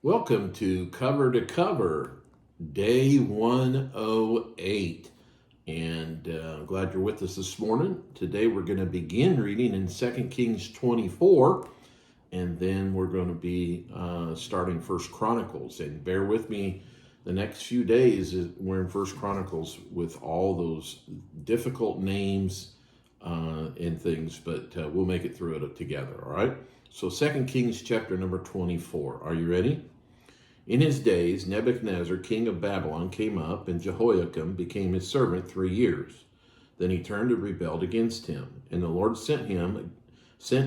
Welcome to Cover, day 108. And I'm glad you're with us this morning. Today we're going to begin reading in 2 Kings 24, and then we're going to be starting 1 Chronicles. And bear with me, the next few days we're in 1 Chronicles with all those difficult names and things, but we'll make it through it together, all right? So 2 Kings chapter number 24. Are you ready? In his days, Nebuchadnezzar, king of Babylon, came up, and Jehoiakim became his servant 3 years. Then he turned and rebelled against him. And the Lord sent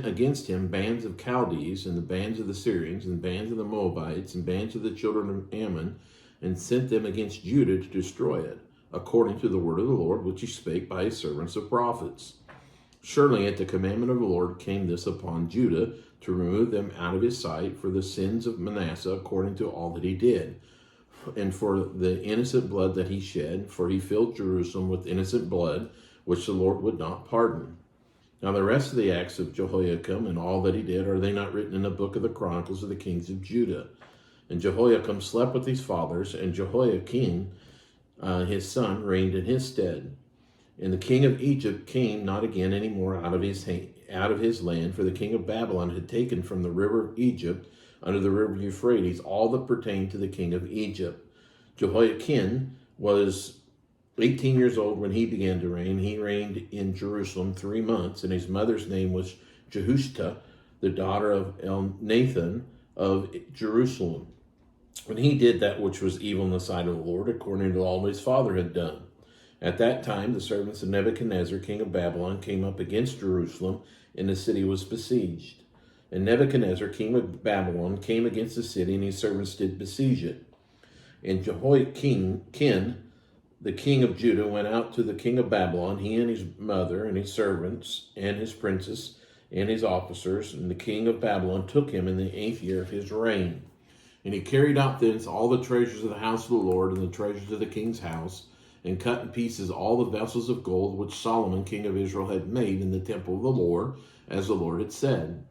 against him bands of Chaldees, and the bands of the Syrians, and bands of the Moabites, and bands of the children of Ammon, and sent them against Judah to destroy it, according to the word of the Lord, which he spake by his servants the prophets. Surely at the commandment of the Lord came this upon Judah, to remove them out of his sight for the sins of Manasseh, according to all that he did, and for the innocent blood that he shed, for he filled Jerusalem with innocent blood, which the Lord would not pardon. Now the rest of the acts of Jehoiakim and all that he did, are they not written in the book of the Chronicles of the kings of Judah? And Jehoiakim slept with his fathers, and Jehoiakim, his son, reigned in his stead. And the king of Egypt came not again any more out of his land, for the king of Babylon had taken from the river of Egypt under the river Euphrates all that pertained to the king of Egypt. Jehoiakim was 18 years old when he began to reign. He reigned in Jerusalem 3 months, and his mother's name was Jehushta, the daughter of Elnathan of Jerusalem. And he did that which was evil in the sight of the Lord, according to all his father had done. At that time, the servants of Nebuchadnezzar, king of Babylon, came up against Jerusalem, and the city was besieged. And Nebuchadnezzar, king of Babylon, came against the city, and his servants did besiege it. And Jehoiakim, the king of Judah, went out to the king of Babylon, he and his mother, and his servants, and his princes, and his officers. And the king of Babylon took him in the 8th year of his reign. And he carried out thence all the treasures of the house of the Lord, and the treasures of the king's house, and cut in pieces all the vessels of gold which Solomon king of Israel had made in the temple of the Lord, as the Lord had said.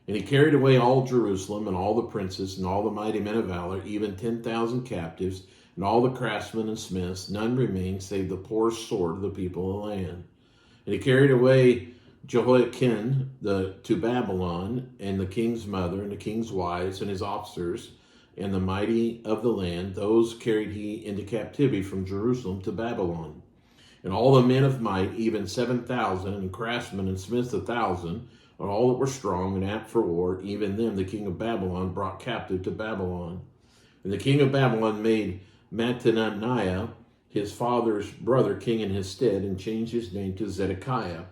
And he carried away all Jerusalem, and all the princes, and all the mighty men of valor, even 10,000 captives, and all the craftsmen and smiths. None remained save the poorest sword of the people of the land. And he carried away Jehoiakim to Babylon, and the king's mother, and the king's wives, and his officers, and the mighty of the land, those carried he into captivity from Jerusalem to Babylon. And all the men of might, even 7,000, and craftsmen and smiths 1,000, and all that were strong and apt for war, even them the king of Babylon brought captive to Babylon. And the king of Babylon made Mattaniah, his father's brother, king in his stead, and changed his name to Zedekiah.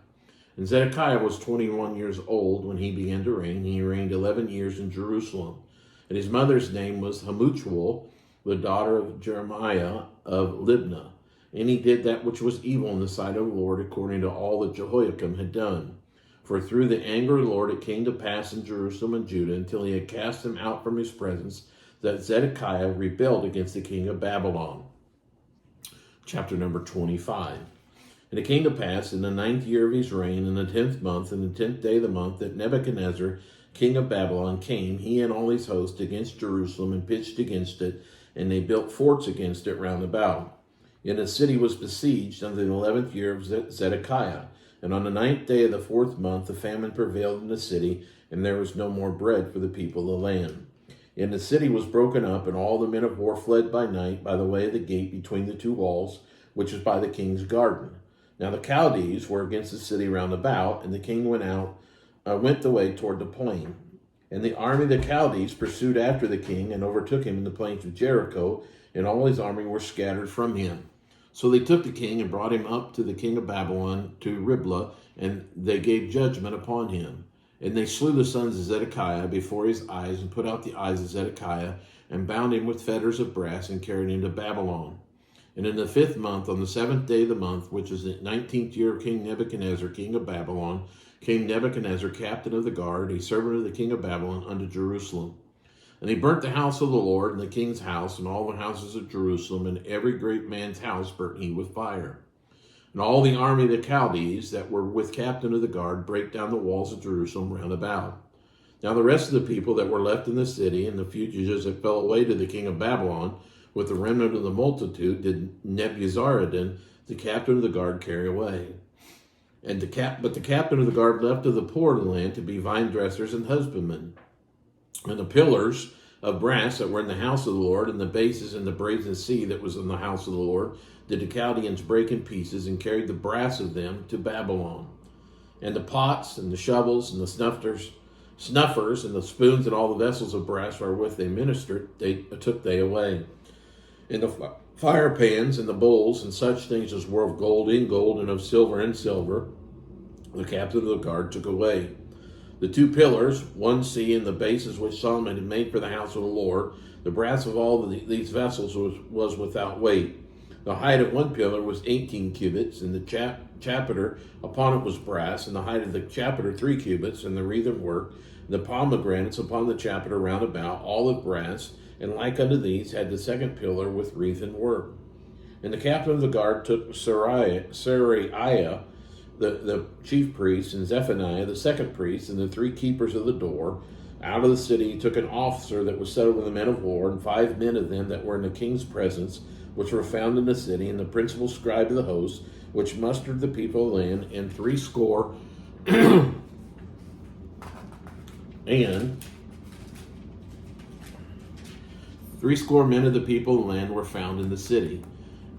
And Zedekiah was 21 years old when he began to reign. He reigned 11 years in Jerusalem. And his mother's name was Hamuchel, the daughter of Jeremiah of Libnah. And he did that which was evil in the sight of the Lord, according to all that Jehoiakim had done. For through the anger of the Lord it came to pass in Jerusalem and Judah, until he had cast them out from his presence, that Zedekiah rebelled against the king of Babylon. Chapter number 25. And it came to pass in the 9th year of his reign, in the 10th month, and the 10th day of the month, that Nebuchadnezzar, king of Babylon, came, he and all his host, against Jerusalem, and pitched against it, and they built forts against it round about. And the city was besieged unto the 11th year of Zedekiah. And on the 9th day of the 4th month, the famine prevailed in the city, and there was no more bread for the people of the land. And the city was broken up, and all the men of war fled by night by the way of the gate between the two walls, which is by the king's garden. Now the Chaldees were against the city round about, and the king went the way toward the plain. And the army of the Chaldees pursued after the king, and overtook him in the plains of Jericho, and all his army were scattered from him. So they took the king and brought him up to the king of Babylon, to Riblah, and they gave judgment upon him. And they slew the sons of Zedekiah before his eyes, and put out the eyes of Zedekiah, and bound him with fetters of brass, and carried him to Babylon. And in the 5th month, on the 7th day of the month, which is the 19th year of King Nebuchadnezzar, king of Babylon, came Nebuchadnezzar, captain of the guard, a servant of the king of Babylon, unto Jerusalem. And he burnt the house of the Lord, and the king's house, and all the houses of Jerusalem, and every great man's house burnt he with fire. And all the army of the Chaldees that were with captain of the guard brake down the walls of Jerusalem round about. Now the rest of the people that were left in the city and the fugitives that fell away to the king of Babylon with the remnant of the multitude did Nebuzaradan, the captain of the guard, carry away. But the captain of the guard left to the poor of the land to be vine dressers and husbandmen. And the pillars of brass that were in the house of the Lord, and the bases and the brazen sea that was in the house of the Lord, did the Chaldeans break in pieces, and carried the brass of them to Babylon. And the pots and the shovels and the snuffers and the spoons and all the vessels of brass wherewith they ministered, took they away. And the fire pans and the bowls and such things as were of gold in gold and of silver in silver, the captain of the guard took away. The two pillars, one sea and the bases which Solomon had made for the house of the Lord, the brass of all these vessels was without weight. The height of one pillar was 18 cubits, and the chapiter upon it was brass, and the height of the chapiter 3 cubits, and the wreathen work, and the pomegranates upon the chapiter round about, all of brass, and like unto these had the second pillar with wreathen work. And the captain of the guard took Seraiah, the chief priest, and Zephaniah, the second priest, and the 3 keepers of the door. Out of the city he took an officer that was set over the men of war, and 5 men of them that were in the king's presence, which were found in the city, and the principal scribe of the host, which mustered the people of the land, and 60 and 60 men of the people of the land were found in the city.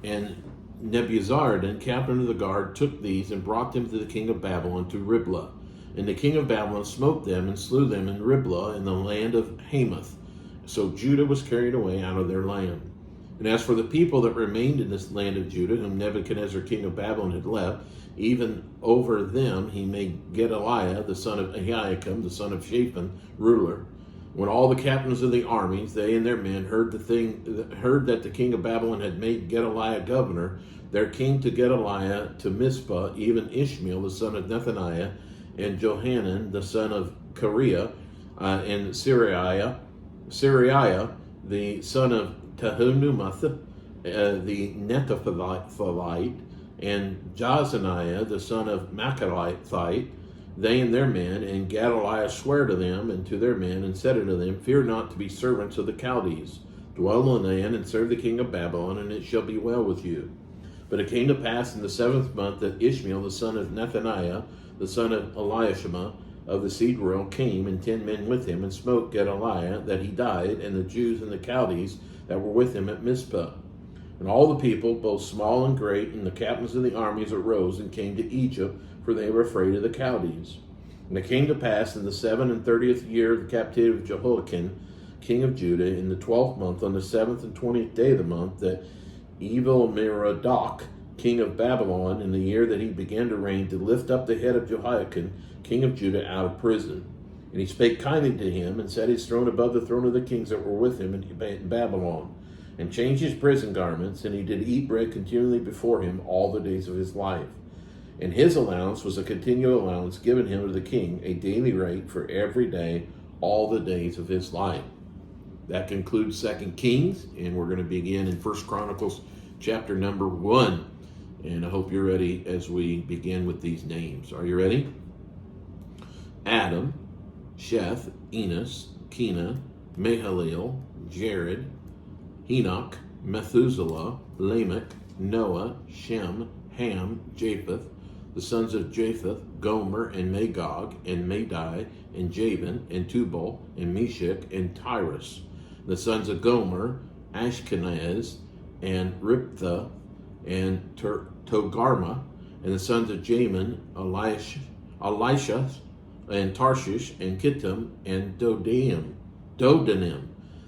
And Nebuzaradan, captain of the guard, took these and brought them to the king of Babylon to Riblah. And the king of Babylon smote them and slew them in Riblah in the land of Hamath. So Judah was carried away out of their land. And as for the people that remained in this land of Judah, whom Nebuchadnezzar king of Babylon had left, even over them he made Gedaliah, the son of Ahikam, the son of Shaphan, ruler. When all the captains of the armies, they and their men, heard that the king of Babylon had made Gedaliah governor, there came to Gedaliah to Mizpah even Ishmael, the son of Nethaniah, and Johanan, the son of Kareah, and Seraiah, the son of Tahunumath, the Netophathite, and Jazaniah, the son of Machalathite, they and their men, and Gedaliah sware to them and to their men, and said unto them, Fear not to be servants of the Chaldees. Dwell in the land, and serve the king of Babylon, and it shall be well with you. But it came to pass in the 7th month that Ishmael, the son of Nethaniah, the son of Eliashama, of the seed royal, came, and 10 men with him, and smote Gedaliah, that he died, and the Jews and the Chaldees that were with him at Mizpah. And all the people, both small and great, and the captains of the armies arose and came to Egypt, for they were afraid of the Chaldees. And it came to pass in the 37th year of the captivity of Jehoiakim, king of Judah, in the 12th month, on the 7th and 20th day of the month, that Evil-Merodach, king of Babylon, in the year that he began to reign, to lift up the head of Jehoiakim, king of Judah, out of prison. And he spake kindly to him, and set his throne above the throne of the kings that were with him in Babylon, and changed his prison garments, and he did eat bread continually before him all the days of his life. And his allowance was a continual allowance given him of the king, a daily rate for every day, all the days of his life. That concludes 2 Kings, and we're going to begin in 1 Chronicles chapter number 1. And I hope you're ready as we begin with these names. Are you ready? Adam, Sheth, Enos, Kenan, Mahalalel, Jared, Enoch, Methuselah, Lamech, Noah, Shem, Ham, Japheth, the sons of Japheth, Gomer, and Magog, and Madai, and Javan, and Tubal, and Meshach, and Tyrus. The sons of Gomer, Ashkenaz, and Riptha, and Togarma, and the sons of Jamin, Elisha, and Tarshish, and Kittim, and Dodanim.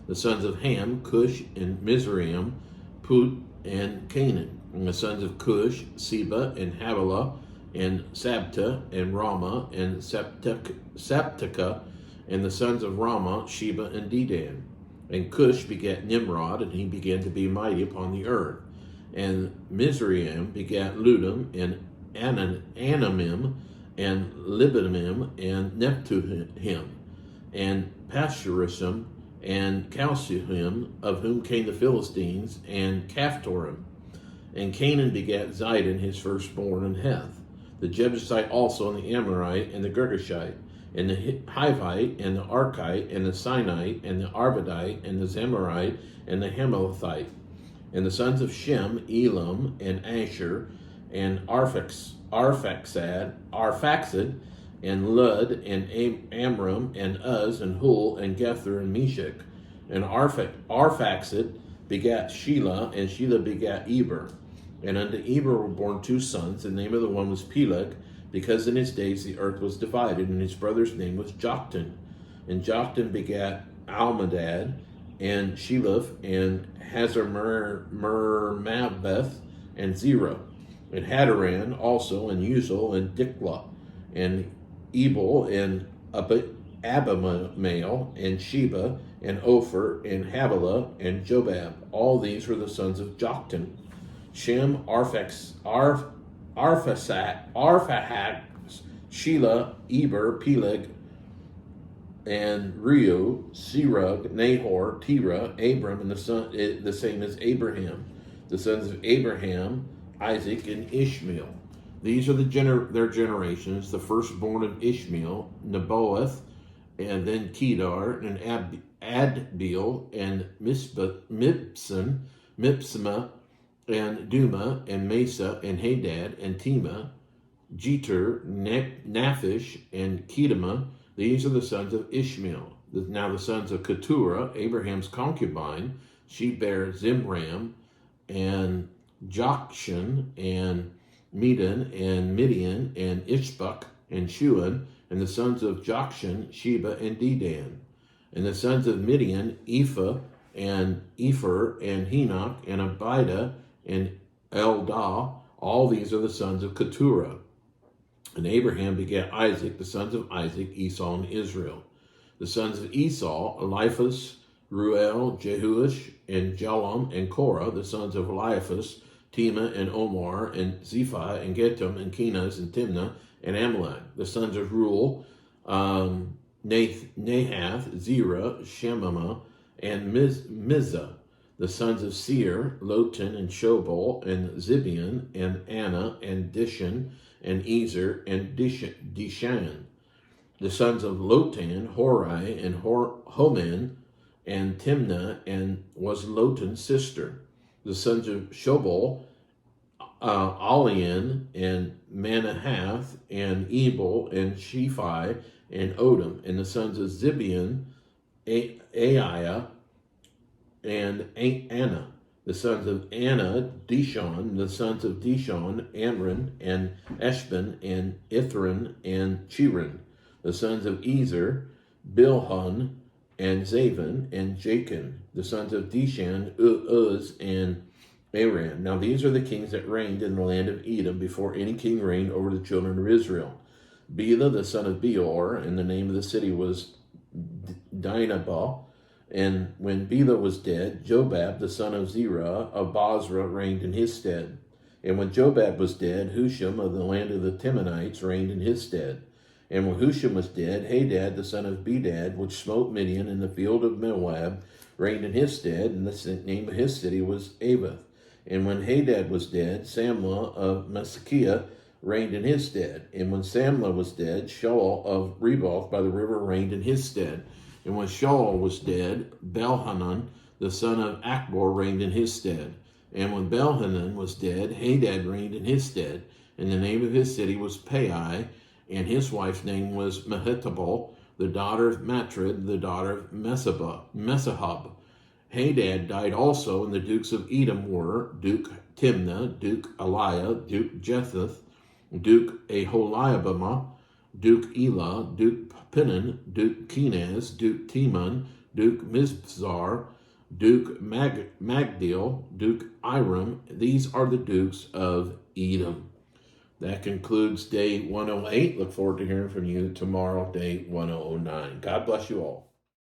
The sons of Ham, Cush, and Mizraim, Put, and Canaan. And the sons of Cush, Seba, and Havilah, and Sabta, and Ramah, and Saptica, and the sons of Ramah, Sheba, and Dedan. And Cush begat Nimrod, and he began to be mighty upon the earth. And Mizraim begat Ludum, and Anamim, and Libamim, and Nephtuhim, and Pashurim, and Calcium, of whom came the Philistines, and Caphtorim. And Canaan begat Zidon, his firstborn, and Heth, the Jebusite also, and the Amorite, and the Girgashite. and the Hivite, and the Archite, and the Sinite, and the Arvadite, and the Zamarite, and the Hamalathite. And the sons of Shem, Elam, and Asher, and Arphaxad, and Lud, and Amram, and Uz, and Hul, and Gether, and Meshach. And Arphaxad begat Shelah, and Shelah begat Eber. And unto Eber were born two sons. The name of the one was Peleg, because in his days the earth was divided, and his brother's name was Joktan. And Joktan begat Almadad, and Sheleph, and Hazarmaveth, and Zerah, and Hadaran also, and Uzal, and Diklah, and Ebal, and Abimael, and Sheba, and Ophir, and Havilah, and Jobab. All these were the sons of Joktan. Shem, Arphaxad, Shelah, Eber, Peleg, and Reu, Serug, Nahor, Terah, Abram, and the same as Abraham. The sons of Abraham, Isaac, and Ishmael. These are their generations. The firstborn of Ishmael, Nebaioth, and then Kedar, and Adbeel, and Mipsama, and Duma, and Mesa, and Hadad, and Tema, Jeter, Naphish, and Kedema. These are the sons of Ishmael. Now the sons of Keturah, Abraham's concubine, she bare Zimram, and Jokshan, and Medan, and Midian, and Ishbak, and Shuan. And the sons of Jokshan, Sheba, and Dedan. And the sons of Midian, Ephah, and Epher, and Henoch, and Abida, and Eldah. All these are the sons of Keturah. And Abraham begat Isaac, the sons of Isaac, Esau, and Israel. The sons of Esau, Eliphaz, Ruel, Jehuish, and Jalam, and Korah. The sons of Eliphaz, Tema, and Omar, and Zephi, and Getam, and Kenaz, and Timnah, and Amalek. The sons of Ruel, Nahath, Zerah, Shemama, and Mizah. The sons of Seir, Lotan, and Shobal, and Zibeon, and Anna, and Dishan, and Ezer, and Dishan. The sons of Lotan, Hori, and Homan, and Timnah, and was Lotan's sister. The sons of Shobal, Alian, and Manahath, and Ebal, and Shephi, and Odom. And the sons of Zibeon, Aiah, and Anna. The sons of Anna, Dishon. The sons of Dishon, Amram, and Eshban, and Ithran, and Chiran. The sons of Ezer, Bilhan, and Zavan, and Jachin. The sons of Dishan, Uz, and Aram. Now these are the kings that reigned in the land of Edom before any king reigned over the children of Israel. Bela, the son of Beor, and the name of the city was Dinhabah. And when Bela was dead, Jobab, the son of Zerah of Basra, reigned in his stead. And when Jobab was dead, Husham of the land of the Temanites reigned in his stead. And when Husham was dead, Hadad, the son of Bedad, which smote Midian in the field of Moab, reigned in his stead, and the name of his city was Avath. And when Hadad was dead, Samlah of Masakiah reigned in his stead. And when Samlah was dead, Shaul of Reboth by the river reigned in his stead. And when Shaul was dead, Belhanan, the son of Akbor, reigned in his stead. And when Belhanan was dead, Hadad reigned in his stead. And the name of his city was Pai, and his wife's name was Mehetabel, the daughter of Matred, the daughter of Mesahab. Hadad died also, and the dukes of Edom were Duke Timnah, Duke Eliah, Duke Jetheth, Duke Aholiabamah, Duke Elah, Duke Pinan, Duke Kenaz, Duke Teman, Duke Mizpzar, Duke Magdiel, Duke Iram. These are the dukes of Edom. That concludes day 108. Look forward to hearing from you tomorrow, day 109. God bless you all.